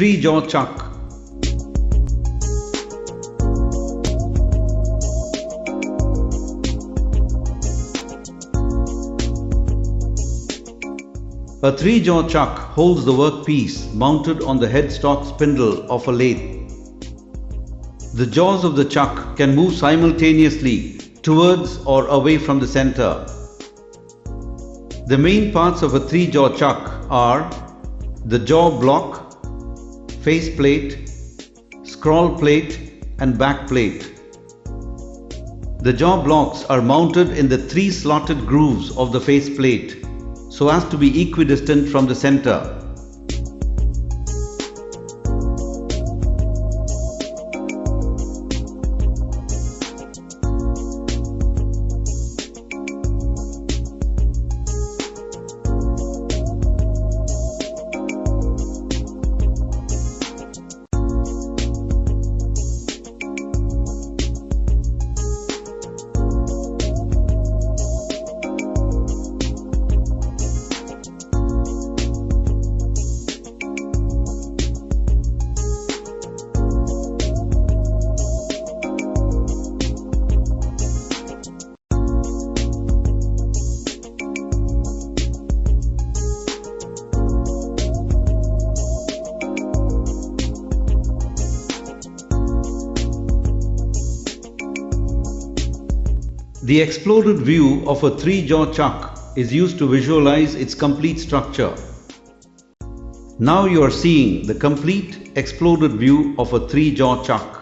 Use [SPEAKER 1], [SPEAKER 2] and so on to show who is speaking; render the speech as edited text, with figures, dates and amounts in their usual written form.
[SPEAKER 1] Three-jaw chuck. A three-jaw chuck holds the workpiece mounted on the headstock spindle of a lathe. The jaws of the chuck can move simultaneously towards or away from the center. The main parts of a three-jaw chuck are the jaw block, face plate, scroll plate and back plate. The jaw blocks are mounted in the three slotted grooves of the face plate so as to be equidistant from the center. The exploded view of a three-jaw chuck is used to visualize its complete structure. Now you are seeing the complete exploded view of a three-jaw chuck.